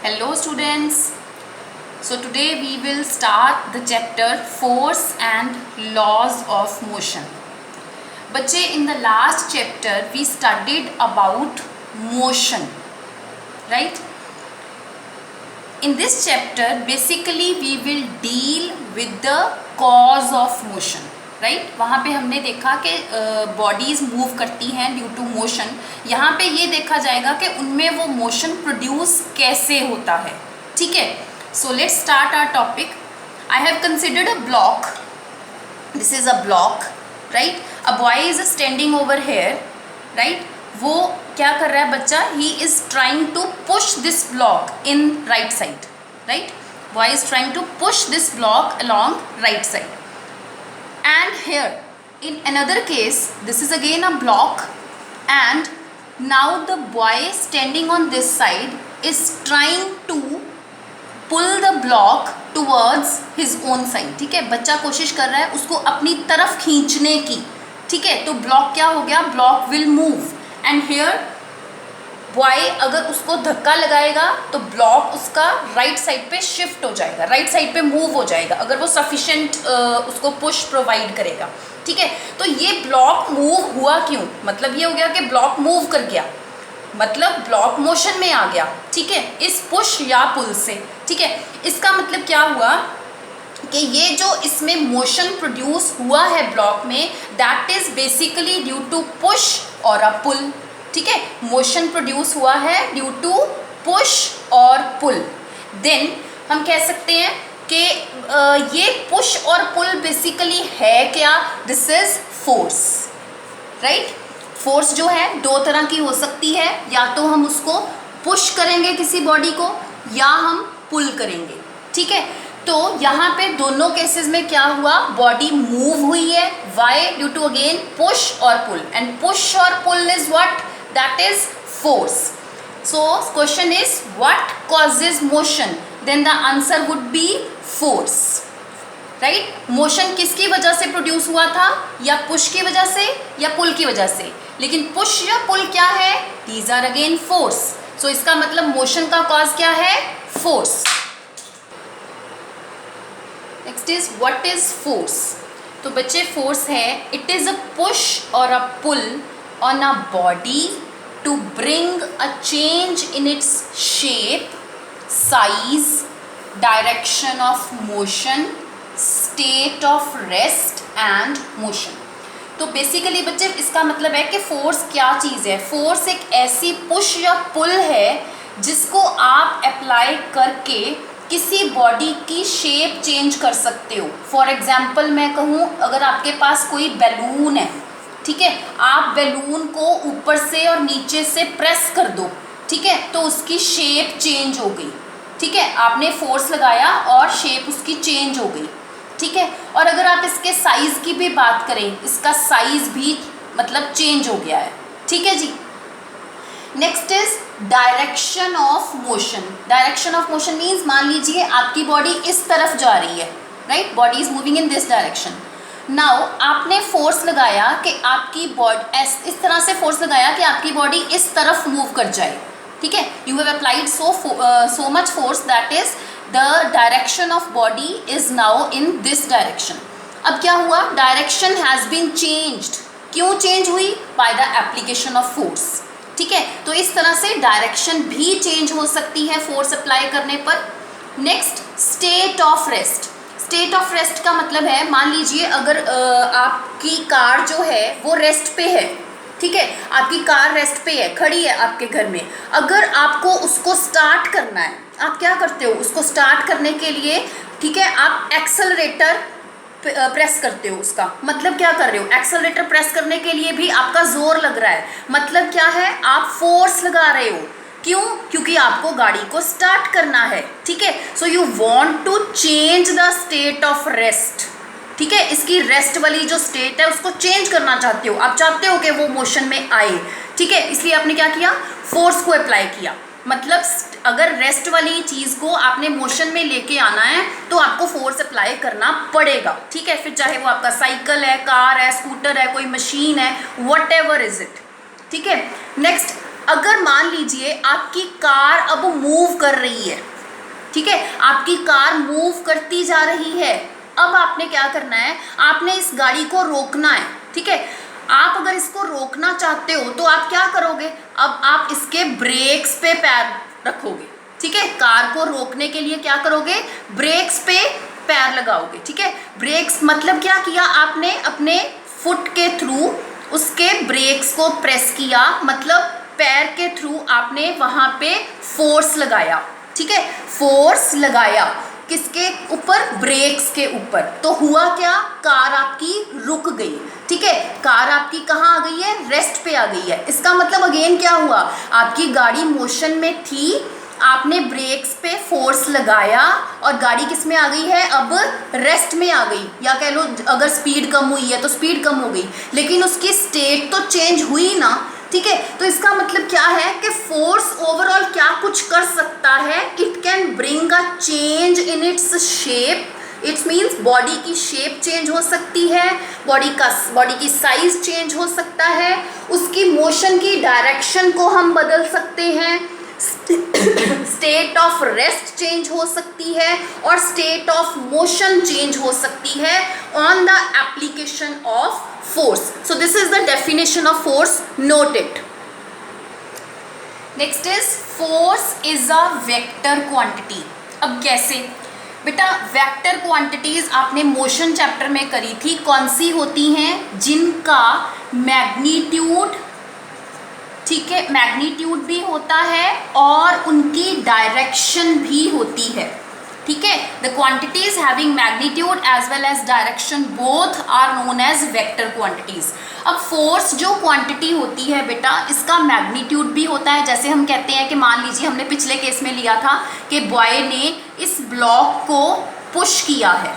Hello students. So today we will start the chapter Force and Laws of Motion. बच्चे, in the last chapter we studied about motion, right? In this chapter basically we will deal with the cause of motion, right वहाँ पे हमने देखा कि bodies move करती हैं due to motion. यहाँ पे ये देखा जाएगा कि उनमें वो मोशन प्रोड्यूस कैसे होता है. ठीक है, so let's start our topic. I have considered a block. This is a block, right. A boy is standing over here, right. वो क्या कर रहा है बच्चा? He is trying to push this block in right side, right. Boy is trying to push this block along right side. And here in another case this is again a block, and now the boy standing on this side is trying to pull the block towards his own side. ठीक है, बच्चा कोशिश कर रहा है उसको अपनी तरफ खींचने की. ठीक है, तो ब्लॉक क्या हो गया? Block will move, and here boy अगर उसको धक्का लगाएगा तो ब्लॉक उसका राइट साइड पे शिफ्ट हो जाएगा, राइट साइड पे मूव हो जाएगा अगर वो सफिशिएंट उसको पुश प्रोवाइड करेगा. ठीक है, तो ये ब्लॉक मूव हुआ क्यों? मतलब ये हो गया कि ब्लॉक मूव कर गया, मतलब ब्लॉक मोशन में आ गया. ठीक है, इस पुश या पुल से. ठीक है, इसका मतलब क्या हुआ कि ये जो इसमें मोशन प्रोड्यूस हुआ है ब्लॉक में, that is basically due to push और अ पुल. ठीक है, मोशन प्रोड्यूस हुआ है ड्यू टू पुश और पुल. देन हम कह सकते हैं कि ये पुश और पुल बेसिकली है क्या? This is force, right. Force जो है दो तरह की हो सकती है, या तो हम उसको पुश करेंगे किसी बॉडी को, या हम पुल करेंगे. ठीक है, तो यहाँ पे दोनों केसेस में क्या हुआ? बॉडी मूव हुई है. Why? Due to again push और पुल, एंड पुश और pull is what? That is force. So question is what causes motion? Then the answer would be force, right? Motion किसकी वजह से प्रोड्यूस हुआ था? या पुश की वजह से या पुल की वजह से? लेकिन पुश या पुल क्या है? These are again force. So इसका मतलब मोशन का कॉज क्या है? Force. Next is what is force? तो बच्चे फोर्स है, इट इज अ पुश और a pull on a body to bring a change in its shape, size, direction of motion, state of rest and motion. तो basically बच्चे इसका मतलब है कि फोर्स क्या चीज़ है? फोर्स एक ऐसी पुश या पुल है जिसको आप अप्लाई करके किसी बॉडी की शेप चेंज कर सकते हो. फॉर एग्जाम्पल मैं कहूँ, अगर आपके पास कोई बैलून है, ठीक है, आप बैलून को ऊपर से और नीचे से प्रेस कर दो, ठीक है, तो उसकी शेप चेंज हो गई. ठीक है, आपने फोर्स लगाया और शेप उसकी चेंज हो गई. ठीक है, और अगर आप इसके साइज की भी बात करें, इसका साइज भी मतलब चेंज हो गया है. ठीक है जी. Next is direction of motion. Direction of motion means मान लीजिए आपकी बॉडी इस तरफ जा रही है, right. Body is moving in this direction. Now आपने फोर्स लगाया कि आपकी बॉडी इस तरह से फोर्स लगाया कि आपकी बॉडी इस तरफ मूव कर जाए. ठीक है, you have applied so much force that is the direction of body is now in this direction. अब क्या हुआ? Direction has been changed. क्यों चेंज हुई? By the application of force. ठीक है, तो इस तरह से डायरेक्शन भी चेंज हो सकती है फोर्स अप्लाई करने पर. Next, state of rest. State of rest का मतलब है, मान लीजिए अगर आपकी कार जो है वो रेस्ट पे है. ठीक है, आपकी कार रेस्ट पे है, खड़ी है आपके घर में. अगर आपको उसको स्टार्ट करना है, आप क्या करते हो? उसको स्टार्ट करने के लिए, ठीक है, आप एक्सेलरेटर प्रेस करते हो. उसका मतलब क्या कर रहे हो? एक्सेलरेटर प्रेस करने के लिए भी आपका जोर लग रहा है. मतलब क्या है? आप फोर्स लगा रहे हो. क्यों? क्योंकि आपको गाड़ी को स्टार्ट करना है. ठीक है, so you want to change the state of rest. ठीक है, इसकी रेस्ट वाली जो स्टेट है उसको चेंज करना चाहते हो. आप चाहते हो कि वो मोशन में आए. ठीक है, इसलिए आपने क्या किया? फोर्स को अप्लाई किया. मतलब अगर रेस्ट वाली चीज़ को आपने मोशन में लेके आना है तो आपको फोर्स अप्लाई करना पड़ेगा. ठीक है, फिर चाहे वो आपका साइकिल है, कार है, स्कूटर है, कोई मशीन है, व्हाटएवर इज इट. ठीक है. नेक्स्ट, अगर मान लीजिए आपकी कार अब मूव कर रही है, ठीक है, आपकी कार मूव करती जा रही है, अब आपने क्या करना है, आपने इस गाड़ी को रोकना है, ठीक है। आप अगर इसको रोकना चाहते हो तो आप क्या करोगे, अब आप इसके ब्रेक्स पे पैर रखोगे, ठीक है। कार को रोकने के लिए क्या करोगे, ब्रेक्स पे पैर लगाओगे, ठीक है। ब्रेक्स मतलब क्या किया आपने, अपने फुट के थ्रू उसके ब्रेक्स को प्रेस किया, मतलब पैर के थ्रू आपने वहां पे फोर्स लगाया, ठीक है। फोर्स लगाया किसके ऊपर, ब्रेक्स के ऊपर। तो हुआ क्या, कार आपकी रुक गई, ठीक है। कार आपकी कहाँ आ गई है, रेस्ट पे आ गई है। इसका मतलब अगेन क्या हुआ, आपकी गाड़ी मोशन में थी, आपने ब्रेक्स पे फोर्स लगाया और गाड़ी किस में आ गई है, अब रेस्ट में आ गई, या कह लो अगर स्पीड कम हुई है तो स्पीड कम हो गई, लेकिन उसकी स्टेट तो चेंज हुई ना, ठीक है। तो इसका मतलब क्या है कि फोर्स ओवरऑल क्या कुछ कर सकता है, it can bring a change in its shape, it's means body की शेप चेंज हो सकती है, बॉडी की साइज चेंज हो सकता है, उसकी मोशन की डायरेक्शन को हम बदल सकते हैं, स्टेट ऑफ रेस्ट चेंज हो सकती है और स्टेट ऑफ मोशन चेंज हो सकती है on the application of force. So this is the definition of force. Note it. Next is force is a vector quantity. अब कैसे बेटा, वेक्टर क्वांटिटीज आपने मोशन चैप्टर में करी थी, कौन सी होती हैं, जिनका मैग्नीट्यूड, ठीक है, मैग्नीट्यूड भी होता है और उनकी डायरेक्शन भी होती है, ठीक है। The quantities having magnitude as well as direction both are known as vector quantities. अब फोर्स जो क्वांटिटी होती है बेटा, इसका मैग्नीट्यूड भी होता है। जैसे हम कहते हैं कि मान लीजिए हमने पिछले केस में लिया था कि बॉय ने इस ब्लॉक को पुश किया है,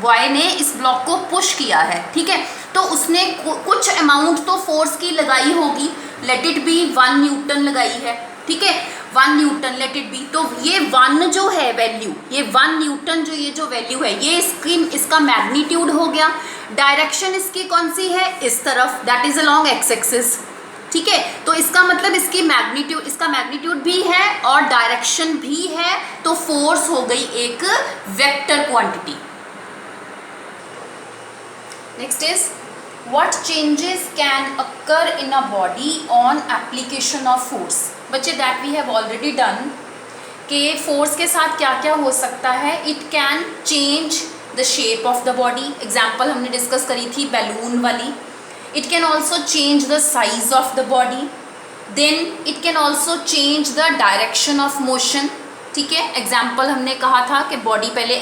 बॉय ने इस ब्लॉक को पुश किया है, ठीक है। तो उसने कुछ अमाउंट तो फोर्स की लगाई होगी, लेट इट बी 1 न्यूटन लगाई है, ठीक है, 1 न्यूटन लेट इट बी। तो ये 1 जो है वैल्यू, ये 1 न्यूटन जो ये जो वैल्यू है, ये इसका मैग्नीट्यूड हो गया। डायरेक्शन इसकी कौन सी है, इस तरफ, that is along x axis, ठीक है। तो इसका मतलब इसका मैग्नीट्यूड भी है और डायरेक्शन भी है, तो फोर्स हो गई एक vector quantity. Next is what changes can occur in a body on application of force। बच्चे that we have already done कि फोर्स के साथ क्या क्या हो सकता है, it can change the shape of the body, example हमने डिस्कस करी थी बैलून वाली। It can also change the size of the body, then it can also change the direction of motion, ठीक है। एग्जाम्पल हमने कहा था कि बॉडी पहले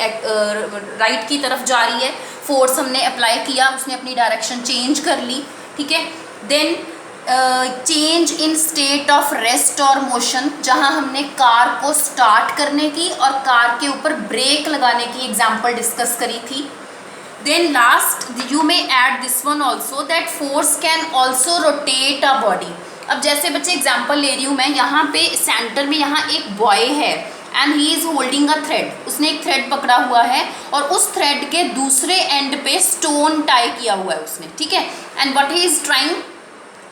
राइट की तरफ जा रही है, फोर्स हमने अप्लाई किया, उसने अपनी डायरेक्शन चेंज कर ली, ठीक है। Then change in state of rest और मोशन, जहां हमने कार को स्टार्ट करने की और कार के ऊपर ब्रेक लगाने की एग्जाम्पल डिस्कस करी थी। Then last you may add this one also that force can also rotate a body. अब जैसे बच्चे एग्जाम्पल ले रही हूँ मैं, यहाँ पे सेंटर में यहाँ एक बॉय है and he is holding a thread, उसने एक थ्रेड पकड़ा हुआ है और उस थ्रेड के दूसरे एंड पे स्टोन टाई किया हुआ है उसने, ठीक है। And what he is trying,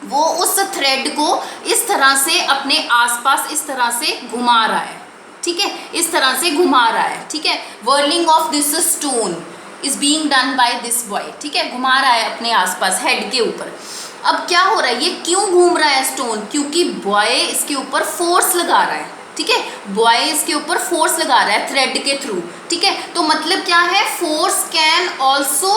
वो उस थ्रेड को इस तरह से अपने आसपास इस तरह से घुमा रहा है, ठीक है, इस तरह से घुमा रहा है, ठीक है। Whirling of this stone is being done by this boy, ठीक है, घुमा रहा है अपने आसपास हेड के ऊपर। अब क्या हो रहा है, ये क्यों घूम रहा है स्टोन, क्योंकि बॉय इसके ऊपर फोर्स लगा रहा है, ठीक है, बॉय इसके ऊपर फोर्स लगा रहा है थ्रेड के थ्रू, ठीक है। तो मतलब क्या है, force can also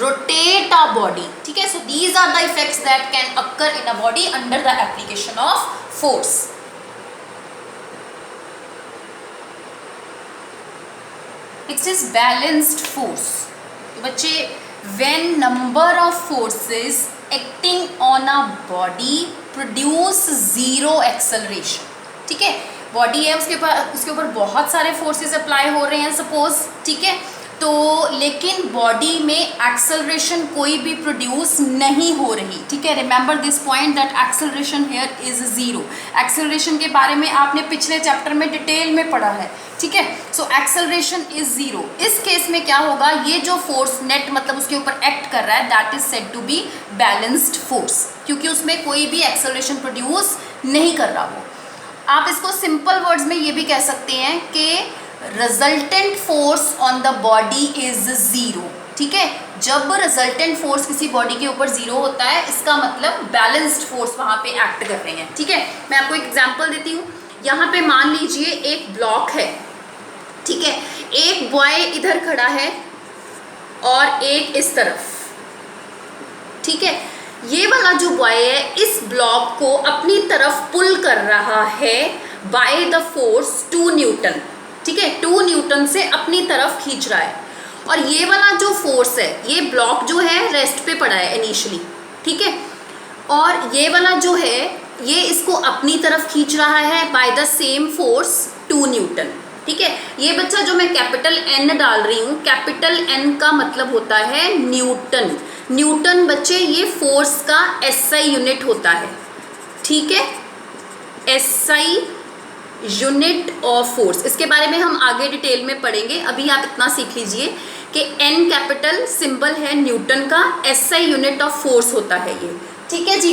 rotate a body, ठीक है। So these are the effects that can occur in a body under the application of force. Next is balanced force. तो बच्चे, when number of forces acting on a body produce zero acceleration, ठीक है। Body है, उसके ऊपर बहुत सारे forces apply हो रहे हैं सपोज, ठीक है। तो लेकिन बॉडी में एक्सेलरेशन कोई भी प्रोड्यूस नहीं हो रही, ठीक है। Remember this point that acceleration here is zero. Acceleration के बारे में आपने पिछले चैप्टर में डिटेल में पढ़ा है, ठीक है। So acceleration is zero. इस केस में क्या होगा, ये जो फोर्स नेट मतलब उसके ऊपर एक्ट कर रहा है, that is said to be balanced force, क्योंकि उसमें कोई भी एक्सेलरेशन प्रोड्यूस नहीं कर रहा वो। आप इसको सिंपल वर्ड्स में ये भी कह सकते हैं कि resultant force on the body is zero, ठीक है। जब रिजल्टेंट फोर्स किसी बॉडी के ऊपर ज़ीरो होता है, इसका मतलब बैलेंस्ड फोर्स वहाँ पे एक्ट कर रहे हैं, ठीक है। मैं आपको एक एग्जांपल देती हूँ। यहाँ पे मान लीजिए एक ब्लॉक है, ठीक है। एक बॉय इधर खड़ा है और एक इस तरफ, ठीक है। ये वाला जो बॉय है इस ब्लॉक को अपनी तरफ पुल कर रहा है बाय द फोर्स 2 न्यूटन, ठीक है। 2 न्यूटन से अपनी तरफ खींच रहा है। और ये वाला जो फोर्स है, ये ब्लॉक जो है रेस्ट पे पड़ा है इनिशियली, ठीक है। और ये वाला जो है ये इसको अपनी तरफ खींच रहा है by the same force 2 Newton, ठीक है। ये बच्चा जो मैं कैपिटल N डाल रही हूँ, कैपिटल N का मतलब होता है न्यूटन। न्यूटन बच्चे ये फोर्स का SI यूनिट होता है, ठीक है। SI यूनिट ऑफ फोर्स, इसके बारे में हम आगे डिटेल में पढ़ेंगे। अभी आप इतना सीख लीजिए कि N कैपिटल सिंबल है न्यूटन का, SI यूनिट ऑफ फोर्स होता है ये, ठीक है जी।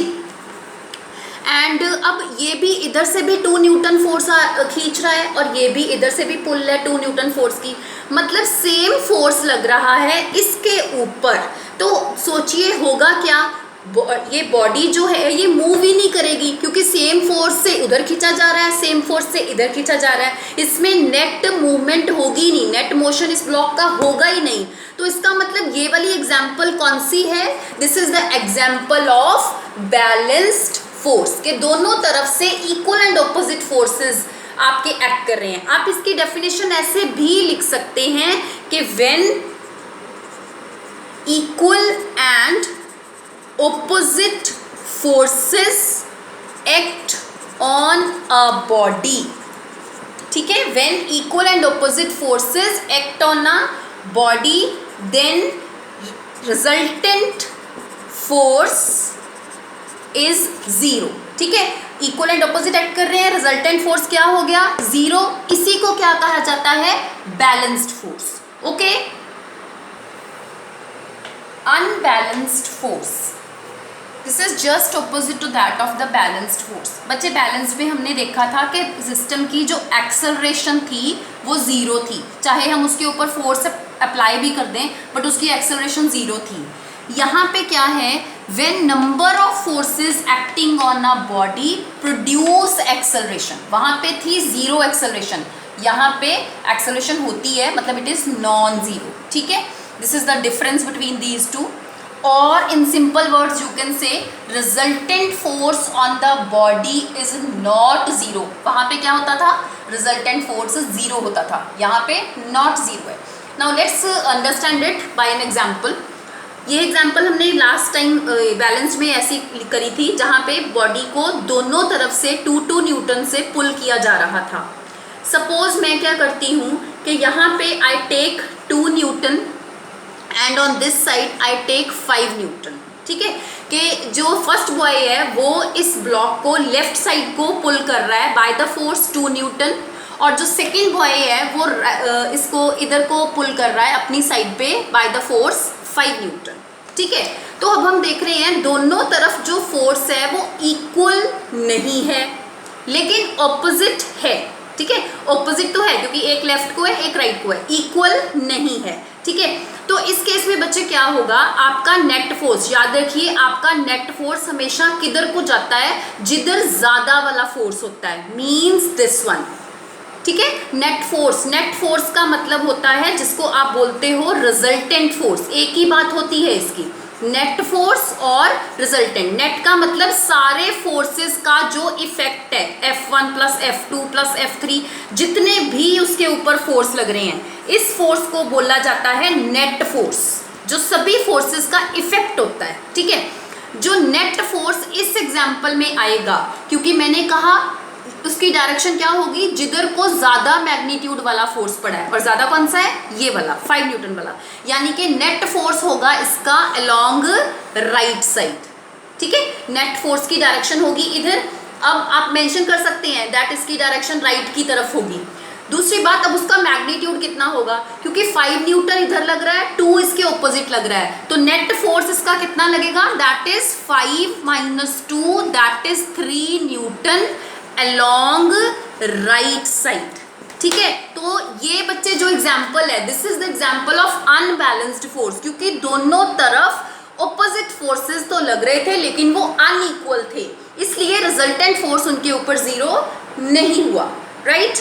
एंड अब ये भी इधर से भी 2 न्यूटन फोर्स खींच रहा है और ये भी इधर से भी पुल है 2 न्यूटन फोर्स की, मतलब सेम फोर्स लग रहा है इसके ऊपर। तो सोचिए होगा क्या, ये बॉडी जो है ये मूव ही नहीं करेगी, क्योंकि सेम फोर्स से उधर खींचा जा रहा है, सेम फोर्स से इधर खींचा जा रहा है। इसमें नेट मूवमेंट होगी नहीं, नेट मोशन इस ब्लॉक का होगा ही नहीं। तो इसका मतलब ये वाली एग्जाम्पल कौन सी है, this is the example of balanced force, के दोनों तरफ से इक्वल एंड ऑपोजिट फोर्सेस आपके एक्ट कर रहे हैं। आप इसकी डेफिनेशन ऐसे भी लिख सकते हैं कि when equal and opposite forces act on a body, ठीक है। when equal and opposite forces act on a body, then resultant force is zero, ठीक है। इक्वल एंड ऑपोजिट एक्ट कर रहे हैं, रिजल्टेंट फोर्स क्या हो गया, जीरो। इसी को क्या कहा जाता है, balanced force, okay. Unbalanced force, this is just opposite to that of the balanced force. बच्चे बैलेंस में हमने देखा था कि सिस्टम की जो एक्सेलरेशन थी वो ज़ीरो थी, चाहे हम उसके ऊपर फोर्स अप्लाई भी कर दें बट उसकी एक्सेलरेशन ज़ीरो थी। यहाँ पे क्या है, when number of forces acting on a body produce acceleration, वहाँ पे थी ज़ीरो एक्सेलरेशन, यहाँ पे एक्सेलरेशन होती है, मतलब इट इज़ नॉन ज़ीरो, ठीक है। This is the difference between these two. और in simple words you can say resultant force on the body is not zero. वहाँ पे क्या होता था, रिजल्टेंट फोर्स ज़ीरो होता था, यहाँ पे नॉट ज़ीरो है। Now let's understand it by an example. ये एग्जाम्पल हमने लास्ट टाइम बैलेंस में ऐसी करी थी, जहाँ पे बॉडी को दोनों तरफ से 2 न्यूटन से पुल किया जा रहा था। सपोज मैं क्या करती हूँ कि यहाँ पे I take 2 newton and on this side I take 5 newton, ठीक है। कि जो फर्स्ट बॉय है वो इस ब्लॉक को लेफ्ट साइड को पुल कर रहा है बाय द फोर्स 2 न्यूटन, और जो सेकेंड बॉय है वो इसको इधर को पुल कर रहा है अपनी साइड पे बाय द फोर्स 5 न्यूटन, ठीक है। तो अब हम देख रहे हैं दोनों तरफ जो फोर्स है वो इक्वल नहीं है लेकिन ऑपोजिट है, ठीक है। ऑपोजिट तो है क्योंकि एक लेफ्ट को है एक राइट को है, इक्वल नहीं है, ठीक है। तो इस केस में बच्चे क्या होगा, आपका नेट फोर्स, याद रखिए आपका नेट फोर्स हमेशा किधर को जाता है, जिधर ज्यादा वाला फोर्स होता है, मींस दिस वन, ठीक है। नेट फोर्स का मतलब होता है जिसको आप बोलते हो रिजल्टेंट फोर्स, एक ही बात होती है इसकी, नेट फोर्स और रिजल्टेंट। नेट का मतलब सारे फोर्सेस का जो इफेक्ट है, F1 plus F2 plus F3 जितने भी उसके ऊपर फोर्स लग रहे हैं, इस फोर्स को बोला जाता है नेट फोर्स, जो सभी फोर्सेस का इफेक्ट होता है, ठीक है। जो नेट फोर्स इस एग्जाम्पल में आएगा, क्योंकि मैंने कहा उसकी डायरेक्शन क्या होगी, जिधर को ज्यादा मैग्नीट्यूड वाला फोर्स पड़ा है, और ज्यादा कौन सा है, ये वाला 5 न्यूटन वाला, यानी कि नेट फोर्स होगा इसका अलोंग राइट साइड। ठीक है, नेट फोर्स की डायरेक्शन होगी इधर। अब आप मेंशन कर सकते हैं दैट इसकी डायरेक्शन राइट की तरफ होगी। दूसरी बात, अब उसका मैग्नीट्यूड कितना होगा, क्योंकि 5 न्यूटन इधर लग रहा है, 2 इसके ऑपोजिट लग रहा है, तो नेट फोर्स इसका कितना लगेगा, that is 5 minus 2, that is 3 Newton along right side. ठीक है, तो ये बच्चे जो एग्जाम्पल है, this is the example of unbalanced force, क्योंकि दोनों तरफ ऑपोजिट फोर्सेस तो लग रहे थे लेकिन वो अनइक्वल थे, इसलिए रिजल्टेंट फोर्स उनके ऊपर 0 नहीं हुआ। राइट